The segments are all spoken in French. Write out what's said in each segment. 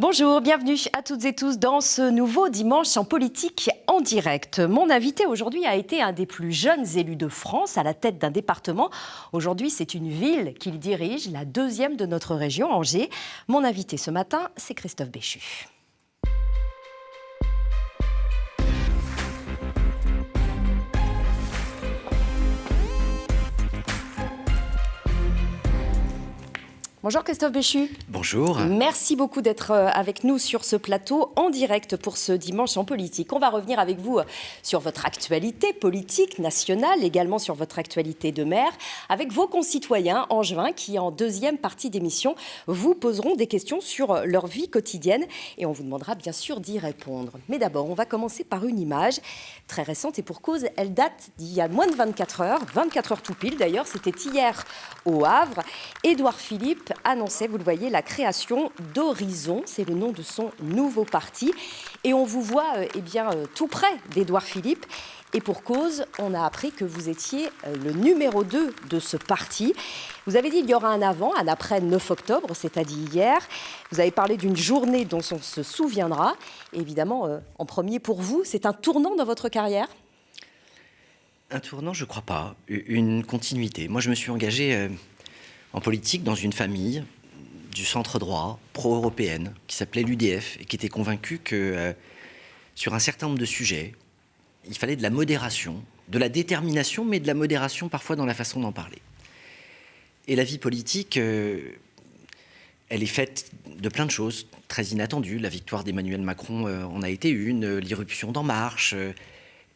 Bonjour, bienvenue à toutes et tous dans ce nouveau dimanche en politique en direct. Mon invité aujourd'hui a été un des plus jeunes élus de France à la tête d'un département. Aujourd'hui, c'est une ville qu'il dirige, la deuxième de notre région, Angers. Mon invité ce matin, c'est Christophe Béchu. Bonjour Christophe Béchu. Bonjour. Merci beaucoup d'être avec nous sur ce plateau en direct pour ce dimanche en politique. On va revenir avec vous sur votre actualité politique nationale, également sur votre actualité de maire, avec vos concitoyens angevins qui, en deuxième partie d'émission, vous poseront des questions sur leur vie quotidienne et on vous demandera bien sûr d'y répondre. Mais d'abord, on va commencer par une image très récente et pour cause, elle date d'il y a moins de 24 heures tout pile d'ailleurs, c'était hier au Havre. Édouard Philippe annonçait, vous le voyez, la création d'Horizon, c'est le nom de son nouveau parti. Et on vous voit tout près d'Édouard Philippe. Et pour cause, on a appris que vous étiez le numéro 2 de ce parti. Vous avez dit qu'il y aura un avant, un après 9 octobre, c'est-à-dire hier. Vous avez parlé d'une journée dont on se souviendra. Et évidemment, en premier pour vous, c'est un tournant dans votre carrière ? Un tournant, je ne crois pas. Une continuité. Moi, je me suis engagé en politique dans une famille du centre droit, pro-européenne, qui s'appelait l'UDF, et qui était convaincue que sur un certain nombre de sujets, il fallait de la modération, de la détermination, mais de la modération parfois dans la façon d'en parler. Et la vie politique, elle est faite de plein de choses très inattendues. La victoire d'Emmanuel Macron en a été une, l'irruption d'En Marche.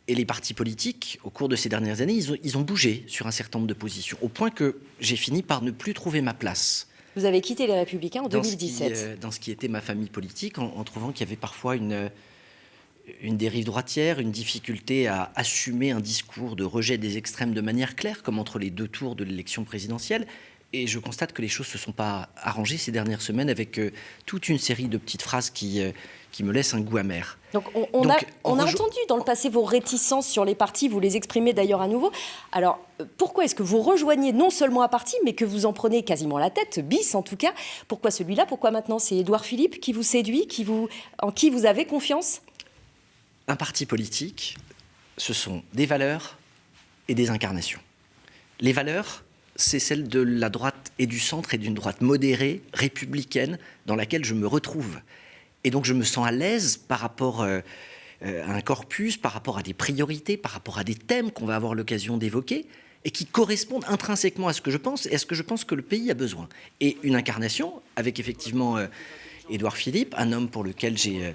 Et les partis politiques, au cours de ces dernières années, ils ont bougé sur un certain nombre de positions, au point que j'ai fini par ne plus trouver ma place. Vous avez quitté les Républicains en 2017. Dans ce qui était ma famille politique, en trouvant qu'il y avait parfois une dérive droitière, une difficulté à assumer un discours de rejet des extrêmes de manière claire, comme entre les deux tours de l'élection présidentielle. Et je constate que les choses ne se sont pas arrangées ces dernières semaines avec toute une série de petites phrases qui me laissent un goût amer. Donc on a entendu dans le passé vos réticences sur les partis, vous les exprimez d'ailleurs à nouveau. Alors pourquoi est-ce que vous rejoignez non seulement un parti, mais que vous en prenez quasiment la tête, bis en tout cas? Pourquoi celui-là? Pourquoi maintenant c'est Édouard Philippe qui vous séduit, en qui vous avez confiance? Un parti politique, ce sont des valeurs et des incarnations. Les valeurs, c'est celle de la droite et du centre et d'une droite modérée, républicaine, dans laquelle je me retrouve. Et donc je me sens à l'aise par rapport à un corpus, par rapport à des priorités, par rapport à des thèmes qu'on va avoir l'occasion d'évoquer et qui correspondent intrinsèquement à ce que je pense et à ce que je pense que le pays a besoin. Et une incarnation avec effectivement Édouard Philippe, un homme pour lequel j'ai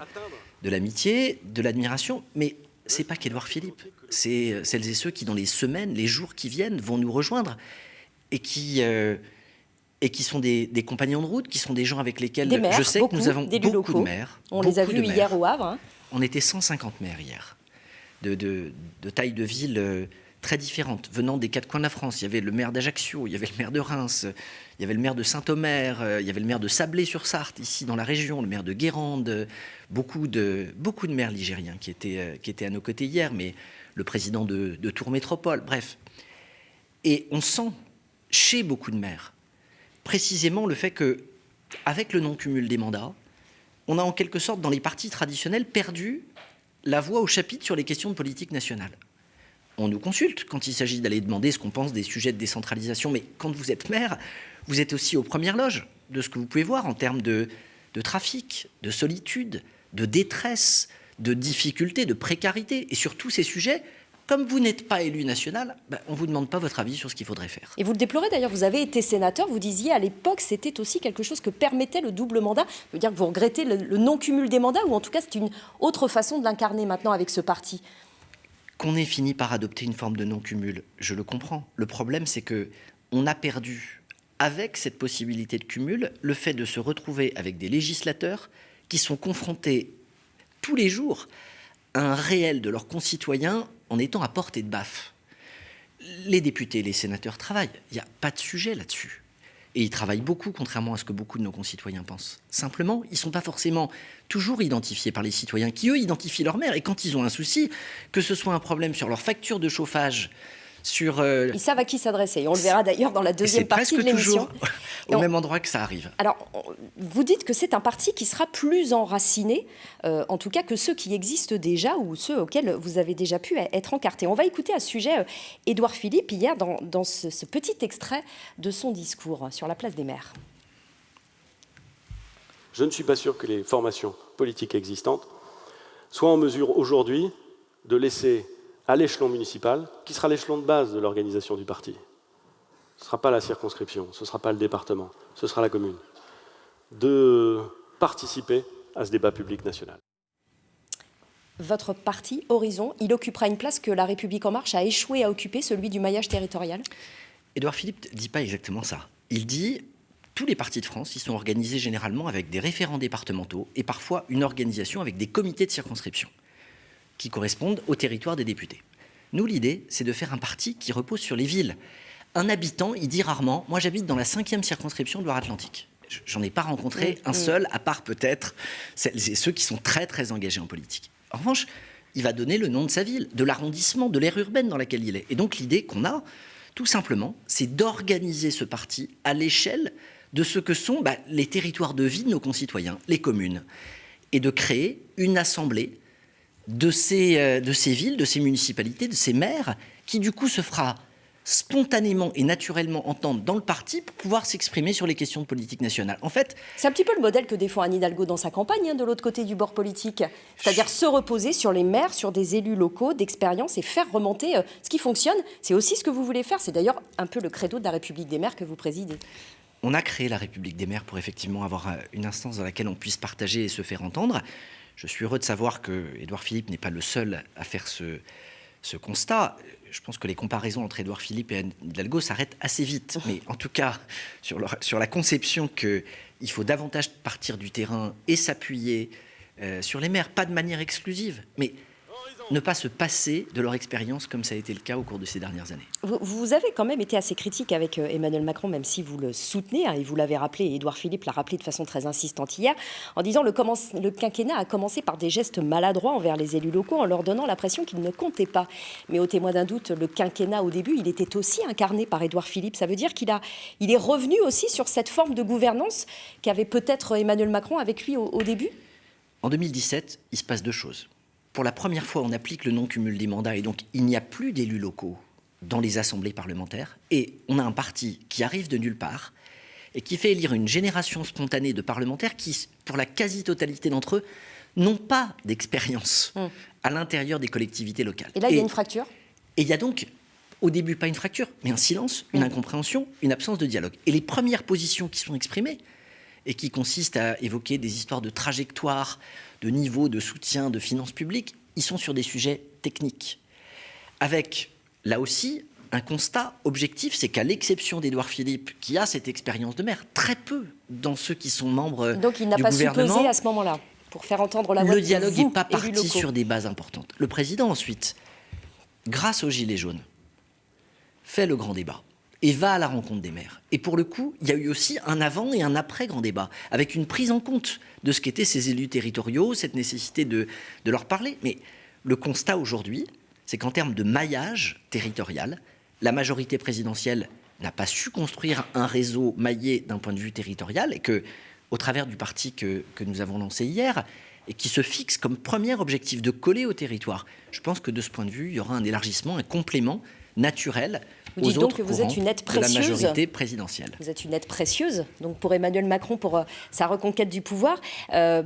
de l'amitié, de l'admiration, mais c'est pas qu'Édouard Philippe, c'est celles et ceux qui dans les semaines, les jours qui viennent vont nous rejoindre et qui sont des compagnons de route, qui sont des gens avec lesquels maires, je sais que nous avons beaucoup de maires. On les a vus hier au Havre. On était 150 maires hier, de taille de ville très différentes, venant des quatre coins de la France. Il y avait le maire d'Ajaccio, il y avait le maire de Reims, il y avait le maire de Saint-Omer, il y avait le maire de Sablé-sur-Sarthe, ici dans la région, le maire de Guérande, beaucoup de maires ligériens qui étaient à nos côtés hier, mais le président de Tours Métropole, bref. Et on sent chez beaucoup de maires précisément le fait que, avec le non-cumul des mandats, on a en quelque sorte dans les partis traditionnels perdu la voix au chapitre sur les questions de politique nationale. On nous consulte quand il s'agit d'aller demander ce qu'on pense des sujets de décentralisation, mais quand vous êtes maire, vous êtes aussi aux premières loges de ce que vous pouvez voir en termes de trafic, de solitude, de détresse, de difficultés, de précarité, et sur tous ces sujets. Comme vous n'êtes pas élu national, on ne vous demande pas votre avis sur ce qu'il faudrait faire. Et vous le déplorez d'ailleurs, vous avez été sénateur, vous disiez à l'époque c'était aussi quelque chose que permettait le double mandat. Ça veut dire que vous regrettez le non-cumul des mandats, ou en tout cas c'est une autre façon de l'incarner maintenant avec ce parti. Qu'on ait fini par adopter une forme de non-cumul, je le comprends. Le problème c'est qu'on a perdu, avec cette possibilité de cumul, le fait de se retrouver avec des législateurs qui sont confrontés tous les jours à un réel de leurs concitoyens en étant à portée de baffe. Les députés, les sénateurs travaillent. Il n'y a pas de sujet là-dessus. Et ils travaillent beaucoup, contrairement à ce que beaucoup de nos concitoyens pensent. Simplement, ils ne sont pas forcément toujours identifiés par les citoyens qui, eux, identifient leur maire. Et quand ils ont un souci, que ce soit un problème sur leur facture de chauffage, Ils savent à qui s'adresser. On le verra d'ailleurs dans la deuxième partie de l'émission. C'est presque toujours au même endroit que ça arrive. Alors, vous dites que c'est un parti qui sera plus enraciné, en tout cas que ceux qui existent déjà ou ceux auxquels vous avez déjà pu être encartés. On va écouter à ce sujet Édouard Philippe hier dans ce petit extrait de son discours sur la place des maires. Je ne suis pas sûr que les formations politiques existantes soient en mesure aujourd'hui de laisser à l'échelon municipal, qui sera l'échelon de base de l'organisation du parti. Ce ne sera pas la circonscription, ce ne sera pas le département, ce sera la commune, de participer à ce débat public national. Votre parti, Horizon, il occupera une place que La République En Marche a échoué à occuper, celui du maillage territorial? Édouard Philippe ne dit pas exactement ça. Il dit tous les partis de France, ils sont organisés généralement avec des référents départementaux et parfois une organisation avec des comités de circonscription qui correspondent au territoire des députés. Nous, l'idée, c'est de faire un parti qui repose sur les villes. Un habitant, il dit rarement « Moi, j'habite dans la 5e circonscription de Loire-Atlantique ». J'en ai pas rencontré un seul, à part peut-être ceux qui sont très, très engagés en politique. En revanche, il va donner le nom de sa ville, de l'arrondissement, de l'aire urbaine dans laquelle il est. Et donc, l'idée qu'on a, tout simplement, c'est d'organiser ce parti à l'échelle de ce que sont les territoires de vie de nos concitoyens, les communes, et de créer une assemblée de ces villes, de ces municipalités, de ces maires, qui du coup se fera spontanément et naturellement entendre dans le parti pour pouvoir s'exprimer sur les questions de politique nationale. En fait, c'est un petit peu le modèle que défend Anne Hidalgo dans sa campagne, de l'autre côté du bord politique. C'est-à-dire se reposer sur les maires, sur des élus locaux d'expérience et faire remonter ce qui fonctionne. C'est aussi ce que vous voulez faire. C'est d'ailleurs un peu le credo de la République des maires que vous présidez. On a créé la République des maires pour effectivement avoir une instance dans laquelle on puisse partager et se faire entendre. Je suis heureux de savoir que Édouard Philippe n'est pas le seul à faire ce constat. Je pense que les comparaisons entre Édouard Philippe et Anne Hidalgo s'arrêtent assez vite. Mais en tout cas, sur la conception qu'il faut davantage partir du terrain et s'appuyer sur les maires, pas de manière exclusive, mais ne pas se passer de leur expérience comme ça a été le cas au cours de ces dernières années. Vous avez quand même été assez critique avec Emmanuel Macron, même si vous le soutenez, et vous l'avez rappelé, et Édouard Philippe l'a rappelé de façon très insistante hier, en disant le quinquennat a commencé par des gestes maladroits envers les élus locaux, en leur donnant l'impression qu'ils ne comptaient pas. Mais au témoin d'un doute, le quinquennat au début, il était aussi incarné par Édouard Philippe. Ça veut dire qu'il est revenu aussi sur cette forme de gouvernance qu'avait peut-être Emmanuel Macron avec lui au début. En 2017, il se passe deux choses. Pour la première fois, on applique le non-cumul des mandats et donc il n'y a plus d'élus locaux dans les assemblées parlementaires. Et on a un parti qui arrive de nulle part et qui fait élire une génération spontanée de parlementaires qui, pour la quasi-totalité d'entre eux, n'ont pas d'expérience à l'intérieur des collectivités locales. Et là, il y a une fracture. Et il y a donc, au début, pas une fracture, mais un silence, une incompréhension, une absence de dialogue. Et les premières positions qui sont exprimées et qui consistent à évoquer des histoires de trajectoire, de niveau, de soutien, de finances publiques, ils sont sur des sujets techniques. Avec, là aussi, un constat objectif, c'est qu'à l'exception d'Édouard Philippe, qui a cette expérience de maire, très peu dans ceux qui sont membres du gouvernement. Donc il n'a pas su peser à ce moment-là pour faire entendre la voix de vous, le dialogue n'est pas élus parti locaux. sur des bases importantes. Le président, ensuite, grâce aux Gilets jaunes, fait le grand débat et va à la rencontre des maires. Et pour le coup, il y a eu aussi un avant et un après grand débat, avec une prise en compte de ce qu'étaient ces élus territoriaux, cette nécessité de leur parler. Mais le constat aujourd'hui, c'est qu'en termes de maillage territorial, la majorité présidentielle n'a pas su construire un réseau maillé d'un point de vue territorial et que, au travers du parti que nous avons lancé hier, et qui se fixe comme premier objectif de coller au territoire, je pense que de ce point de vue, il y aura un élargissement, un complément naturel aux autres courants de la majorité présidentielle. Vous êtes une aide précieuse donc pour Emmanuel Macron, pour sa reconquête du pouvoir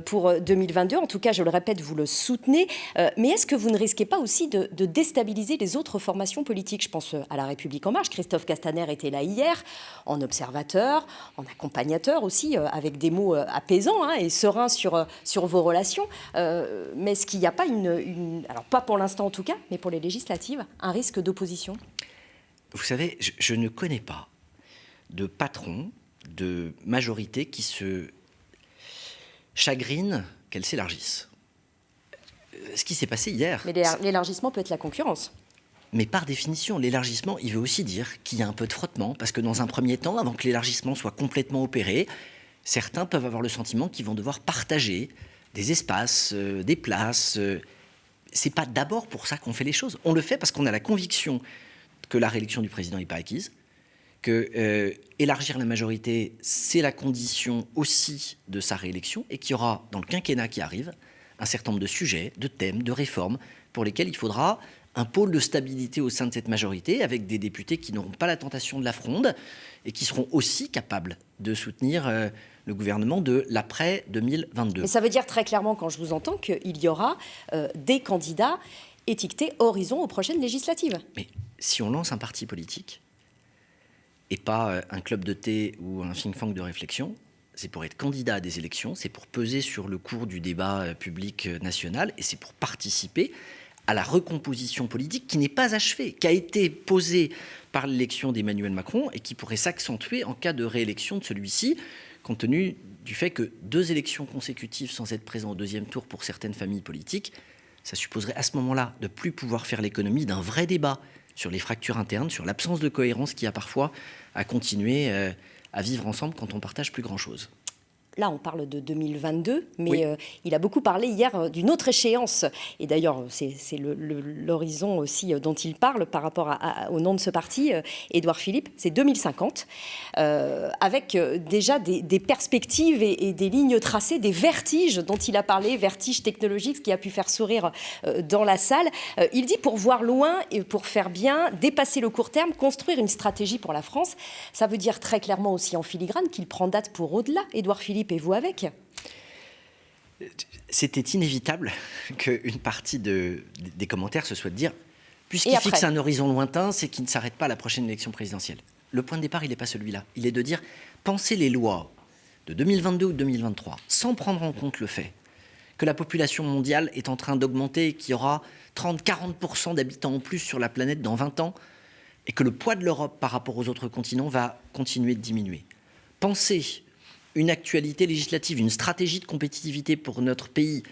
pour 2022. En tout cas, je le répète, vous le soutenez. Mais est-ce que vous ne risquez pas aussi de déstabiliser les autres formations politiques? Je pense à La République En Marche. Christophe Castaner était là hier, en observateur, en accompagnateur aussi, avec des mots apaisants et sereins sur vos relations. Mais est-ce qu'il n'y a pas alors pas pour l'instant en tout cas, mais pour les législatives, un risque d'opposition? Vous savez, je ne connais pas de patron, de majorité qui se chagrine qu'elle s'élargisse. Ce qui s'est passé hier... Mais l'élargissement peut être la concurrence. Mais par définition, l'élargissement, il veut aussi dire qu'il y a un peu de frottement, parce que dans un premier temps, avant que l'élargissement soit complètement opéré, certains peuvent avoir le sentiment qu'ils vont devoir partager des espaces, des places. C'est pas d'abord pour ça qu'on fait les choses. On le fait parce qu'on a la conviction que la réélection du président n'est pas acquise, que élargir la majorité, c'est la condition aussi de sa réélection, et qu'il y aura, dans le quinquennat qui arrive, un certain nombre de sujets, de thèmes, de réformes, pour lesquels il faudra un pôle de stabilité au sein de cette majorité, avec des députés qui n'auront pas la tentation de la fronde, et qui seront aussi capables de soutenir le gouvernement de l'après-2022. Mais ça veut dire très clairement, quand je vous entends, qu'il y aura des candidats étiquetés horizon aux prochaines législatives. Mais si on lance un parti politique, et pas un club de thé ou un think tank de réflexion, c'est pour être candidat à des élections, c'est pour peser sur le cours du débat public national, et c'est pour participer à la recomposition politique qui n'est pas achevée, qui a été posée par l'élection d'Emmanuel Macron et qui pourrait s'accentuer en cas de réélection de celui-ci, compte tenu du fait que 2 élections consécutives sans être présent au 2e tour pour certaines familles politiques, ça supposerait à ce moment-là de ne plus pouvoir faire l'économie d'un vrai débat sur les fractures internes, sur l'absence de cohérence qu'il y a parfois à continuer à vivre ensemble quand on partage plus grand-chose. Là, on parle de 2022, mais oui. Il a beaucoup parlé hier d'une autre échéance. Et d'ailleurs, c'est l'horizon aussi dont il parle par rapport au nom de ce parti, Édouard Philippe, c'est 2050, avec déjà des perspectives et des lignes tracées, des vertiges dont il a parlé, vertiges technologiques, ce qui a pu faire sourire dans la salle. Il dit pour voir loin et pour faire bien, dépasser le court terme, construire une stratégie pour la France. Ça veut dire très clairement aussi en filigrane qu'il prend date pour au-delà, Édouard Philippe. Et vous avec ? C'était inévitable qu'une partie des commentaires se soit de dire, puisqu'il fixe un horizon lointain, c'est qu'il ne s'arrête pas à la prochaine élection présidentielle. Le point de départ, il n'est pas celui-là. Il est de dire, pensez les lois de 2022 ou de 2023, sans prendre en compte le fait que la population mondiale est en train d'augmenter et qu'il y aura 30-40% d'habitants en plus sur la planète dans 20 ans, et que le poids de l'Europe par rapport aux autres continents va continuer de diminuer. Pensez une actualité législative, une stratégie de compétitivité pour notre pays,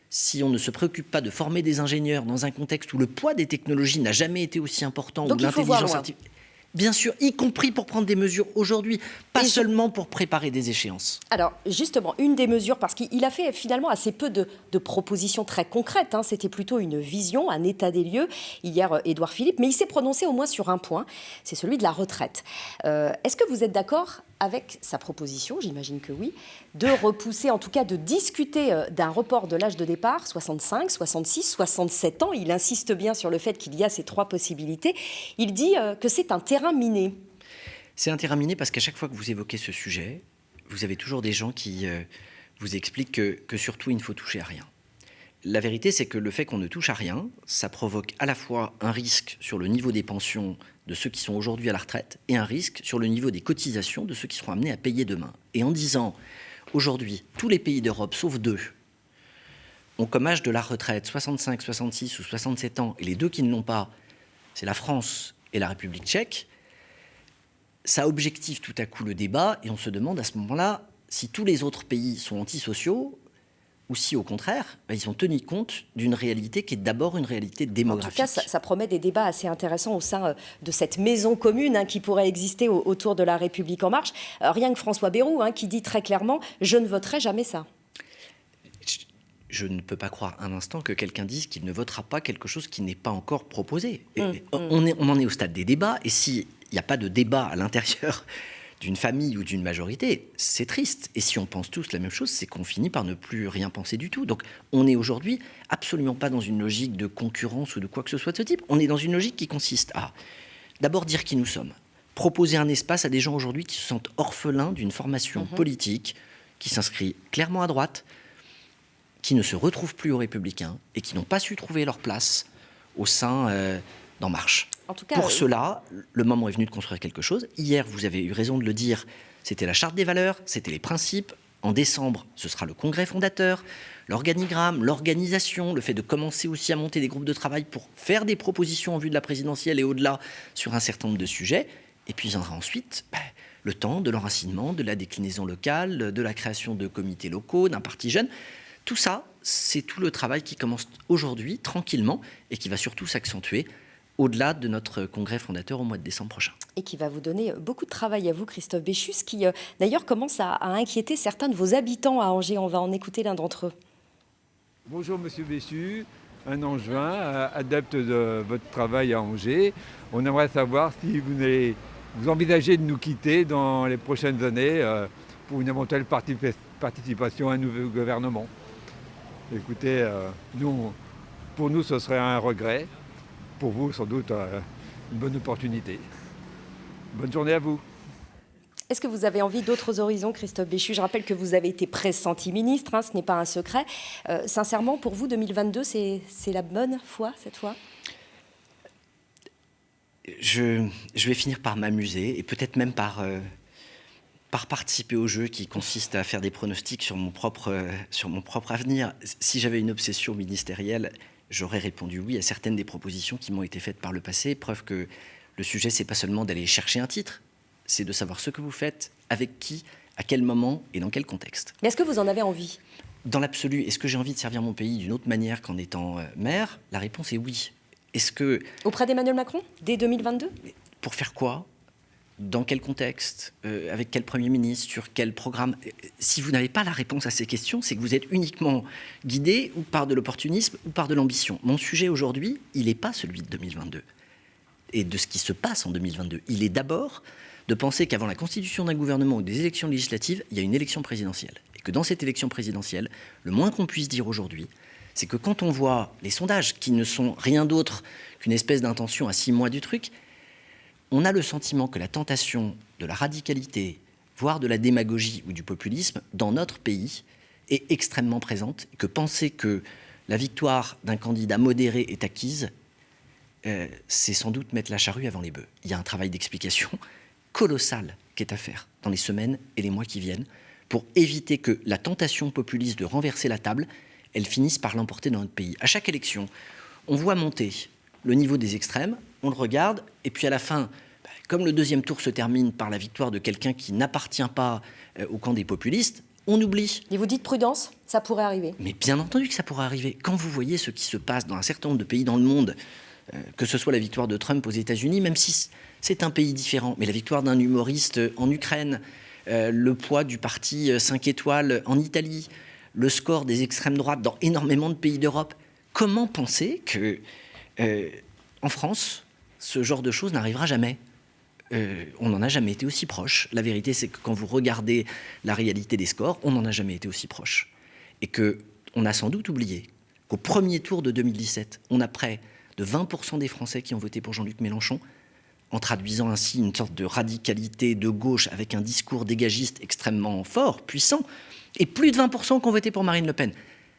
si on ne se préoccupe pas de former des ingénieurs dans un contexte où le poids des technologies n'a jamais été aussi important, donc où l'intelligence artificielle... Bien sûr, y compris pour prendre des mesures aujourd'hui, pas seulement pour préparer des échéances. Alors, justement, une des mesures, parce qu'il a fait finalement assez peu de propositions très concrètes, hein, c'était plutôt une vision, un état des lieux, hier, Édouard Philippe, mais il s'est prononcé au moins sur un point, c'est celui de la retraite. Est-ce que vous êtes d'accord avec sa proposition, j'imagine que oui, de repousser, en tout cas de discuter d'un report de l'âge de départ, 65, 66, 67 ans. Il insiste bien sur le fait qu'il y a ces 3 possibilités. Il dit que c'est un terrain miné. C'est un terrain miné parce qu'à chaque fois que vous évoquez ce sujet, vous avez toujours des gens qui vous expliquent que surtout il ne faut toucher à rien. La vérité, c'est que le fait qu'on ne touche à rien, ça provoque à la fois un risque sur le niveau des pensions de ceux qui sont aujourd'hui à la retraite et un risque sur le niveau des cotisations de ceux qui seront amenés à payer demain. Et en disant, aujourd'hui, tous les pays d'Europe, sauf 2, ont comme âge de la retraite 65, 66 ou 67 ans, et les 2 qui ne l'ont pas, c'est la France et la République tchèque, ça objective tout à coup le débat, et on se demande à ce moment-là si tous les autres pays sont antisociaux, ou si, au contraire, ils ont tenu compte d'une réalité qui est d'abord une réalité démographique. En tout cas, ça promet des débats assez intéressants au sein de cette maison commune qui pourrait exister autour de la République En Marche. Rien que François Bayrou qui dit très clairement « je ne voterai jamais ça ». Je ne peux pas croire un instant que quelqu'un dise qu'il ne votera pas quelque chose qui n'est pas encore proposé. On en est au stade des débats, et s'il n'y a pas de débat à l'intérieur d'une famille ou d'une majorité, c'est triste. Et si on pense tous la même chose, c'est qu'on finit par ne plus rien penser du tout. Donc on n'est aujourd'hui absolument pas dans une logique de concurrence ou de quoi que ce soit de ce type. On est dans une logique qui consiste à d'abord dire qui nous sommes, proposer un espace à des gens aujourd'hui qui se sentent orphelins d'une formation politique qui s'inscrit clairement à droite, qui ne se retrouvent plus aux Républicains et qui n'ont pas su trouver leur place au sein d'En Marche. En tout cas, pour cela, le moment est venu de construire quelque chose. Hier, vous avez eu raison de le dire, c'était la charte des valeurs, c'était les principes. En décembre, ce sera le congrès fondateur, l'organigramme, l'organisation, le fait de commencer aussi à monter des groupes de travail pour faire des propositions en vue de la présidentielle et au-delà sur un certain nombre de sujets. Et puis viendra ensuite le temps de l'enracinement, de la déclinaison locale, de la création de comités locaux, d'un parti jeune. Tout ça, c'est tout le travail qui commence aujourd'hui, tranquillement, et qui va surtout s'accentuer au-delà de notre congrès fondateur au mois de décembre prochain. Et qui va vous donner beaucoup de travail à vous, Christophe Béchu, ce qui d'ailleurs commence à inquiéter certains de vos habitants à Angers. On va en écouter l'un d'entre eux. Bonjour Monsieur Béchu, un Angevin, adepte de votre travail à Angers. On aimerait savoir si vous envisagez de nous quitter dans les prochaines années pour une éventuelle participation à un nouveau gouvernement. Écoutez, pour nous, ce serait un regret. Pour vous, sans doute, une bonne opportunité. Bonne journée à vous. Est-ce que vous avez envie d'autres horizons, Christophe Béchu? Je rappelle que vous avez été pressenti ministre, ce n'est pas un secret. Sincèrement, pour vous, 2022, c'est la bonne foi, cette fois? Je vais finir par m'amuser et peut-être même par participer au jeu qui consiste à faire des pronostics sur mon propre avenir. Si j'avais une obsession ministérielle, j'aurais répondu oui à certaines des propositions qui m'ont été faites par le passé. Preuve que le sujet, c'est pas seulement d'aller chercher un titre, c'est de savoir ce que vous faites, avec qui, à quel moment et dans quel contexte. Mais est-ce que vous en avez envie? Dans l'absolu, est-ce que j'ai envie de servir mon pays d'une autre manière qu'en étant maire? La réponse est oui. Est-ce que... Auprès d'Emmanuel Macron, dès 2022? Pour faire quoi? Dans quel contexte? Avec quel Premier ministre? Sur quel programme? Si vous n'avez pas la réponse à ces questions, c'est que vous êtes uniquement guidé ou par de l'opportunisme ou par de l'ambition. Mon sujet aujourd'hui, il n'est pas celui de 2022 et de ce qui se passe en 2022. Il est d'abord de penser qu'avant la constitution d'un gouvernement ou des élections législatives, il y a une élection présidentielle. Et que dans cette élection présidentielle, le moins qu'on puisse dire aujourd'hui, c'est que quand on voit les sondages, qui ne sont rien d'autre qu'une espèce d'intention à 6 mois du truc, on a le sentiment que la tentation de la radicalité, voire de la démagogie ou du populisme, dans notre pays, est extrêmement présente. Et que penser que la victoire d'un candidat modéré est acquise, c'est sans doute mettre la charrue avant les bœufs. Il y a un travail d'explication colossal qui est à faire dans les semaines et les mois qui viennent pour éviter que la tentation populiste de renverser la table, elle finisse par l'emporter dans notre pays. À chaque élection, on voit monter le niveau des extrêmes, on le regarde, et puis à la fin, comme le deuxième tour se termine par la victoire de quelqu'un qui n'appartient pas au camp des populistes, on oublie. Et vous dites prudence, ça pourrait arriver? Mais bien entendu que ça pourrait arriver. Quand vous voyez ce qui se passe dans un certain nombre de pays dans le monde, que ce soit la victoire de Trump aux États-Unis, même si c'est un pays différent, mais la victoire d'un humoriste en Ukraine, le poids du parti 5 étoiles en Italie, le score des extrêmes droites dans énormément de pays d'Europe, comment penser que en France, ce genre de choses n'arrivera jamais? On n'en a jamais été aussi proche. La vérité, c'est que quand vous regardez la réalité des scores, on n'en a jamais été aussi proche. Et qu'on a sans doute oublié qu'au premier tour de 2017, on a près de 20% des Français qui ont voté pour Jean-Luc Mélenchon, en traduisant ainsi une sorte de radicalité de gauche avec un discours dégagiste extrêmement fort, puissant, et plus de 20% qui ont voté pour Marine Le Pen.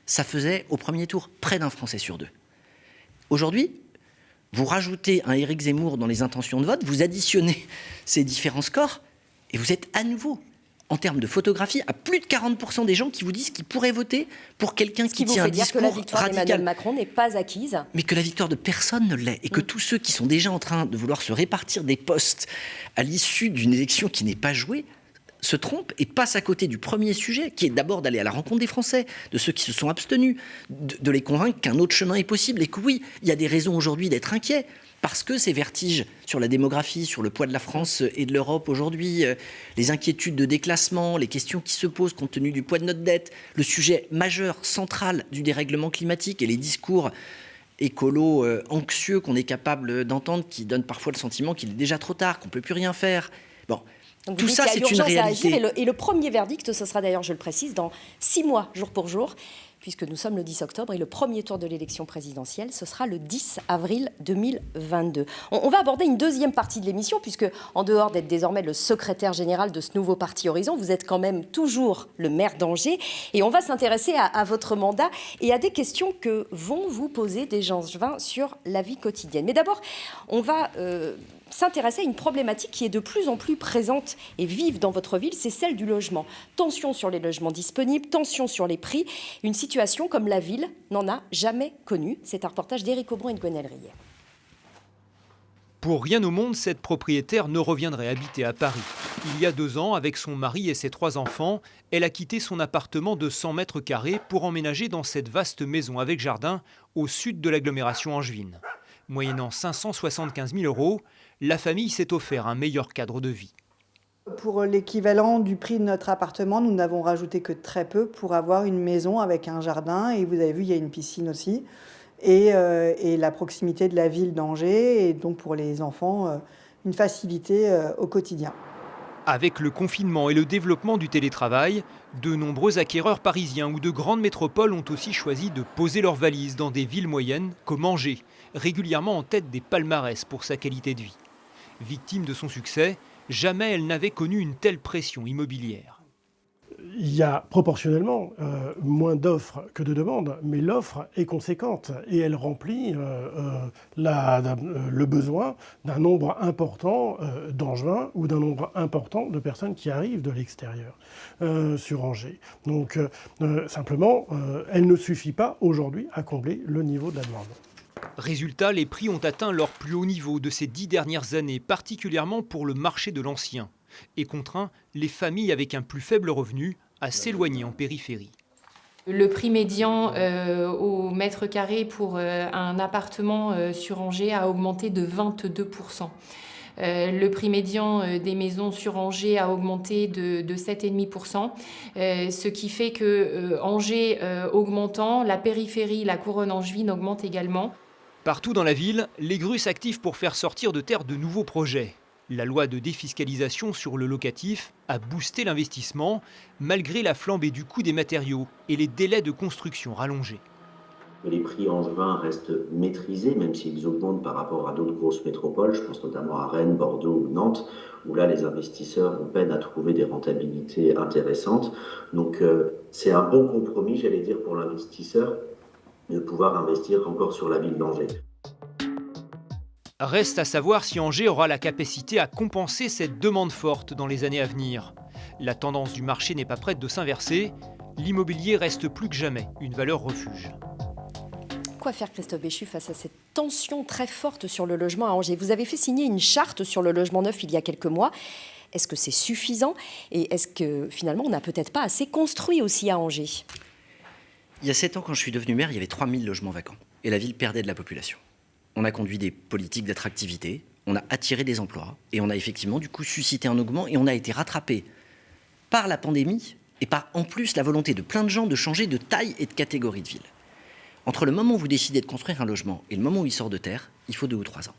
Ça faisait au premier tour près d'un Français sur 2. Aujourd'hui, vous rajoutez un Éric Zemmour dans les intentions de vote, vous additionnez ces différents scores, et vous êtes à nouveau, en termes de photographie, à plus de 40% des gens qui vous disent qu'ils pourraient voter pour quelqu'un qui tient un discours radical. Ce qui vous fait dire que la victoire d'Emmanuel Macron n'est pas acquise. Mais que la victoire de personne ne l'est. Et que tous ceux qui sont déjà en train de vouloir se répartir des postes à l'issue d'une élection qui n'est pas jouée, se trompent et passent à côté du premier sujet, qui est d'abord d'aller à la rencontre des Français, de ceux qui se sont abstenus, de les convaincre qu'un autre chemin est possible et que oui, il y a des raisons aujourd'hui d'être inquiets. Parce que ces vertiges sur la démographie, sur le poids de la France et de l'Europe aujourd'hui, les inquiétudes de déclassement, les questions qui se posent compte tenu du poids de notre dette, le sujet majeur, central du dérèglement climatique et les discours écolos anxieux qu'on est capable d'entendre qui donnent parfois le sentiment qu'il est déjà trop tard, qu'on ne peut plus rien faire. Bon, donc tout ça, c'est une réalité. Et le premier verdict, ce sera d'ailleurs, je le précise, dans 6 mois, jour pour jour, puisque nous sommes le 10 octobre et le premier tour de l'élection présidentielle, ce sera le 10 avril 2022. On va aborder une deuxième partie de l'émission, puisque en dehors d'être désormais le secrétaire général de ce nouveau parti Horizon, vous êtes quand même toujours le maire d'Angers. Et on va s'intéresser à votre mandat et à des questions que vont vous poser des Angevins sur la vie quotidienne. Mais d'abord, on va s'intéresser à une problématique qui est de plus en plus présente et vive dans votre ville, c'est celle du logement. Tension sur les logements disponibles, tension sur les prix, une situation comme la ville n'en a jamais connue. C'est un reportage d'Éric Aubron et de Gwenaëlle Riet. Pour rien au monde, cette propriétaire ne reviendrait habiter à Paris. Il y a 2 ans, avec son mari et ses 3 enfants, elle a quitté son appartement de 100 mètres carrés pour emménager dans cette vaste maison avec jardin au sud de l'agglomération angevine. Moyennant 575 000 €, la famille s'est offert un meilleur cadre de vie. Pour l'équivalent du prix de notre appartement, nous n'avons rajouté que très peu pour avoir une maison avec un jardin. Et vous avez vu, il y a une piscine aussi. et la proximité de la ville d'Angers, et donc pour les enfants, une facilité au quotidien. Avec le confinement et le développement du télétravail, de nombreux acquéreurs parisiens ou de grandes métropoles ont aussi choisi de poser leurs valises dans des villes moyennes comme Angers, régulièrement en tête des palmarès pour sa qualité de vie. Victime de son succès, jamais elle n'avait connu une telle pression immobilière. Il y a proportionnellement moins d'offres que de demandes, mais l'offre est conséquente et elle remplit le besoin d'un nombre important d'Angevins ou d'un nombre important de personnes qui arrivent de l'extérieur sur Angers. Donc simplement, elle ne suffit pas aujourd'hui à combler le niveau de la demande. Résultat, les prix ont atteint leur plus haut niveau de ces 10 dernières années, particulièrement pour le marché de l'ancien, et contraint les familles avec un plus faible revenu à s'éloigner en périphérie. Le prix médian au mètre carré pour un appartement sur Angers a augmenté de 22%. Le prix médian des maisons sur Angers a augmenté de 7,5%, ce qui fait que Angers augmentant, la périphérie, la couronne angevine augmente également. Partout dans la ville, les grues s'activent pour faire sortir de terre de nouveaux projets. La loi de défiscalisation sur le locatif a boosté l'investissement malgré la flambée du coût des matériaux et les délais de construction rallongés. Les prix angevins restent maîtrisés, même s'ils augmentent par rapport à d'autres grosses métropoles. Je pense notamment à Rennes, Bordeaux ou Nantes, où là les investisseurs ont peine à trouver des rentabilités intéressantes. Donc c'est un bon compromis, j'allais dire, pour l'investisseur de pouvoir investir encore sur la ville d'Angers. Reste à savoir si Angers aura la capacité à compenser cette demande forte dans les années à venir. La tendance du marché n'est pas prête de s'inverser. L'immobilier reste plus que jamais une valeur refuge. Quoi faire, Christophe Béchu, face à cette tension très forte sur le logement à Angers? Vous avez fait signer une charte sur le logement neuf il y a quelques mois. Est-ce que c'est suffisant? Et est-ce que finalement on n'a peut-être pas assez construit aussi à Angers? Il y a 7 ans, quand je suis devenu maire, il y avait 3000 logements vacants. Et la ville perdait de la population. On a conduit des politiques d'attractivité, on a attiré des emplois, et on a effectivement du coup suscité un augment, et on a été rattrapé par la pandémie, et par en plus la volonté de plein de gens de changer de taille et de catégorie de ville. Entre le moment où vous décidez de construire un logement et le moment où il sort de terre, il faut 2 ou 3 ans.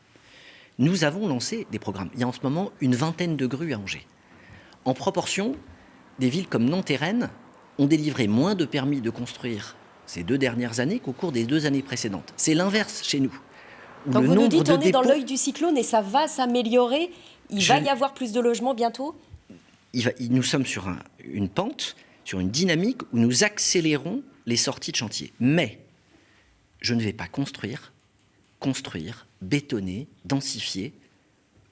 Nous avons lancé des programmes. Il y a en ce moment une vingtaine de grues à Angers. En proportion, des villes comme Nantes et Rennes ont délivré moins de permis de construire ces 2 dernières années qu'au cours des 2 années précédentes. C'est l'inverse chez nous. Donc vous nous dites on est dans l'œil du cyclone et ça va s'améliorer. Il va y avoir plus de logements bientôt? Nous sommes sur une pente, sur une dynamique où nous accélérons les sorties de chantier. Mais je ne vais pas construire, bétonner, densifier,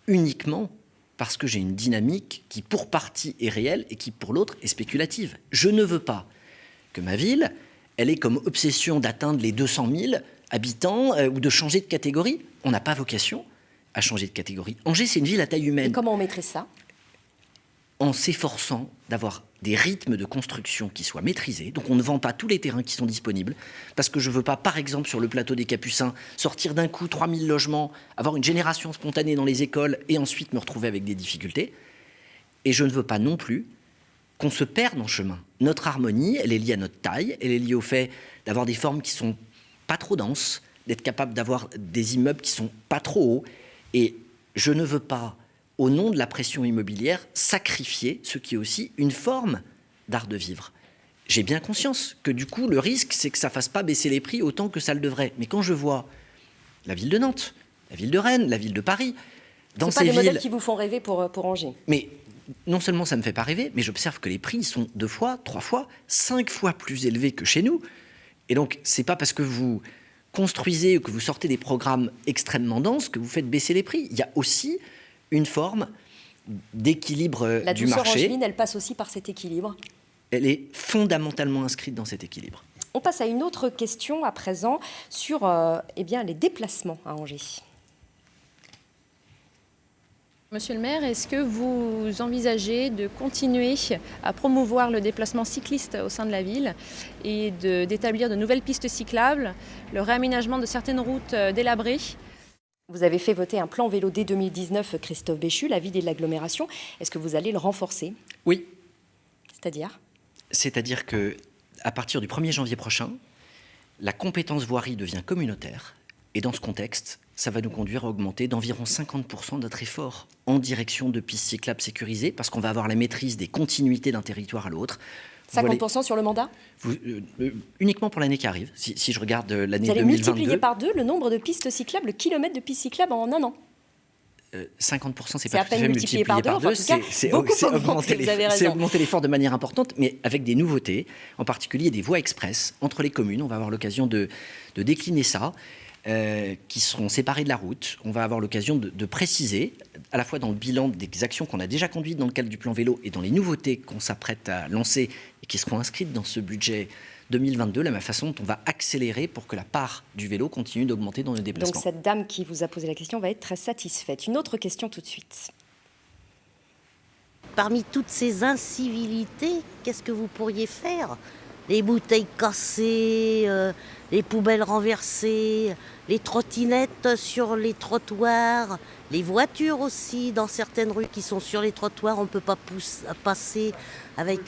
uniquement parce que j'ai une dynamique qui pour partie est réelle et qui pour l'autre est spéculative. Je ne veux pas que ma ville, elle ait comme obsession d'atteindre les 200 000 habitants ou de changer de catégorie. On n'a pas vocation à changer de catégorie. Angers, c'est une ville à taille humaine. Et comment on mettrait ça? En s'efforçant d'avoir des rythmes de construction qui soient maîtrisés. Donc on ne vend pas tous les terrains qui sont disponibles, parce que je ne veux pas, par exemple, sur le plateau des Capucins, sortir d'un coup 3000 logements, avoir une génération spontanée dans les écoles et ensuite me retrouver avec des difficultés. Et je ne veux pas non plus qu'on se perde en chemin. Notre harmonie, elle est liée à notre taille, elle est liée au fait d'avoir des formes qui sont pas trop denses, d'être capable d'avoir des immeubles qui sont pas trop hauts. Et je ne veux pas, au nom de la pression immobilière, sacrifier ce qui est aussi une forme d'art de vivre. J'ai bien conscience que du coup, le risque, c'est que ça ne fasse pas baisser les prix autant que ça le devrait. Mais quand je vois la ville de Nantes, la ville de Rennes, la ville de Paris, dans ces villes... C'est pas des modèles qui vous font rêver pour Angers. Mais non seulement ça ne me fait pas rêver, mais j'observe que les prix sont 2 fois, 3 fois, 5 fois plus élevés que chez nous. Et donc, c'est pas parce que vous construisez ou que vous sortez des programmes extrêmement denses que vous faites baisser les prix. Il y a aussi une forme d'équilibre du marché. La douceur angevine, elle passe aussi par cet équilibre. Elle est fondamentalement inscrite dans cet équilibre. On passe à une autre question à présent sur les déplacements à Angers. Monsieur le maire, est-ce que vous envisagez de continuer à promouvoir le déplacement cycliste au sein de la ville et d'établir de nouvelles pistes cyclables, le réaménagement de certaines routes délabrées? Vous avez fait voter un plan vélo dès 2019, Christophe Béchu, la ville et l'agglomération. Est-ce que vous allez le renforcer? Oui. C'est-à-dire? C'est-à-dire qu'à partir du 1er janvier prochain, la compétence voirie devient communautaire. Et dans ce contexte, ça va nous conduire à augmenter d'environ 50% notre effort en direction de pistes cyclables sécurisées, parce qu'on va avoir la maîtrise des continuités d'un territoire à l'autre. 50% sur le mandat ? Uniquement pour l'année qui arrive. Si je regarde l'année 2022... Vous allez multiplier par 2 le nombre de pistes cyclables, le kilomètre de pistes cyclables en un an. 50%, c'est pas à tout à peine fait multiplié par 2. Enfin, C'est augmenter l'effort de manière importante, mais avec des nouveautés, en particulier des voies express entre les communes. On va avoir l'occasion de décliner ça, qui seront séparées de la route. On va avoir l'occasion de préciser, à la fois dans le bilan des actions qu'on a déjà conduites dans le cadre du plan vélo et dans les nouveautés qu'on s'apprête à lancer et qui seront inscrites dans ce budget 2022, la même façon dont on va accélérer pour que la part du vélo continue d'augmenter dans nos déplacements. Donc cette dame qui vous a posé la question va être très satisfaite. Une autre question tout de suite. Parmi toutes ces incivilités, qu'est-ce que vous pourriez faire ? Les bouteilles cassées, les poubelles renversées, les trottinettes sur les trottoirs, les voitures aussi dans certaines rues qui sont sur les trottoirs, on ne peut pas passer avec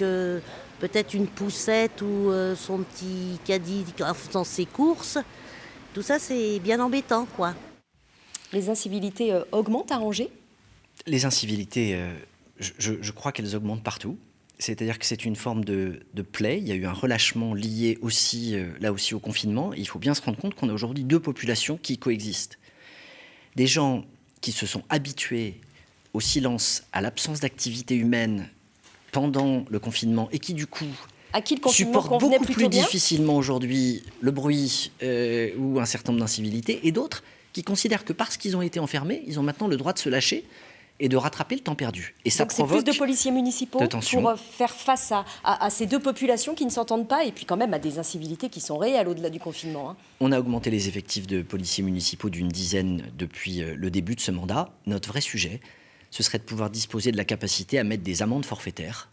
peut-être une poussette ou son petit caddie en faisant ses courses. Tout ça, c'est bien embêtant, quoi. Les incivilités augmentent à Angers ? Les incivilités, je crois qu'elles augmentent partout. C'est-à-dire que c'est une forme de plaie. Il y a eu un relâchement lié aussi, là aussi au confinement. Et il faut bien se rendre compte qu'on a aujourd'hui 2 populations qui coexistent. Des gens qui se sont habitués au silence, à l'absence d'activité humaine pendant le confinement et qui du coup supportent beaucoup plus difficilement aujourd'hui le bruit ou un certain nombre d'incivilités, et d'autres qui considèrent que parce qu'ils ont été enfermés, ils ont maintenant le droit de se lâcher et de rattraper le temps perdu. Et ça provoque c'est plus de policiers municipaux pour faire face à ces 2 populations qui ne s'entendent pas, et puis quand même à des incivilités qui sont réelles au-delà du confinement. Hein. On a augmenté les effectifs de policiers municipaux d'une dizaine depuis le début de ce mandat. Notre vrai sujet, ce serait de pouvoir disposer de la capacité à mettre des amendes forfaitaires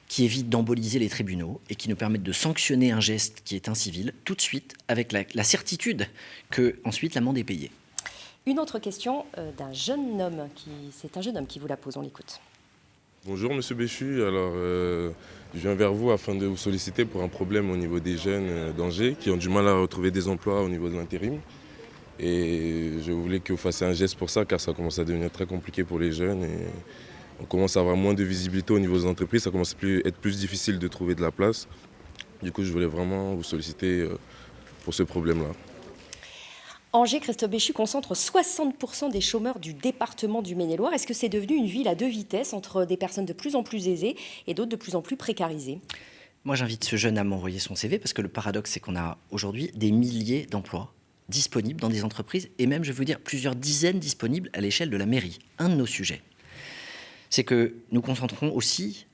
qui évitent d'emboliser les tribunaux et qui nous permettent de sanctionner un geste qui est incivil tout de suite, avec la certitude que ensuite l'amende est payée. Une autre question d'un jeune homme, c'est un jeune homme qui vous la pose, on l'écoute. Bonjour Monsieur Béchu, alors je viens vers vous afin de vous solliciter pour un problème au niveau des jeunes d'Angers qui ont du mal à retrouver des emplois au niveau de l'intérim. Et je voulais que vous fassiez un geste pour ça, car ça commence à devenir très compliqué pour les jeunes et on commence à avoir moins de visibilité au niveau des entreprises, ça commence à être plus difficile de trouver de la place. Du coup, je voulais vraiment vous solliciter pour ce problème-là. Angers, Christophe Béchu, concentre 60% des chômeurs du département du Maine-et-Loire. Est-ce que c'est devenu une ville à 2 vitesses, entre des personnes de plus en plus aisées et d'autres de plus en plus précarisées ? Moi, j'invite ce jeune à m'envoyer son CV, parce que le paradoxe, c'est qu'on a aujourd'hui des milliers d'emplois disponibles dans des entreprises, et même, je vais vous dire, plusieurs dizaines disponibles à l'échelle de la mairie. Un de nos sujets, c'est que nous concentrons aussi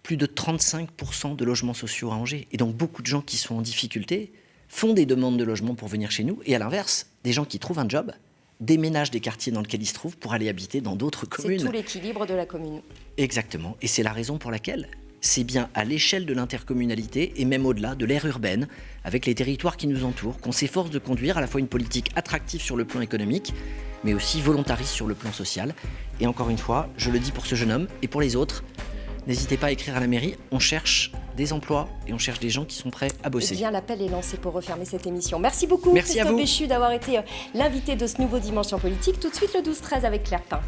plus de 35% de logements sociaux à Angers. Et donc, beaucoup de gens qui sont en difficulté font des demandes de logement pour venir chez nous, et à l'inverse, des gens qui trouvent un job déménagent des quartiers dans lesquels ils se trouvent pour aller habiter dans d'autres communes. C'est tout l'équilibre de la commune. Exactement, et c'est la raison pour laquelle c'est bien à l'échelle de l'intercommunalité et même au-delà de l'aire urbaine, avec les territoires qui nous entourent, qu'on s'efforce de conduire à la fois une politique attractive sur le plan économique, mais aussi volontariste sur le plan social. Et encore une fois, je le dis pour ce jeune homme et pour les autres, n'hésitez pas à écrire à la mairie, on cherche des emplois et on cherche des gens qui sont prêts à bosser. Eh bien, l'appel est lancé pour refermer cette émission. Merci beaucoup, Merci Christophe Béchu, d'avoir été l'invité de ce nouveau Dimanche en politique. Tout de suite, le 12-13 avec Claire Pain.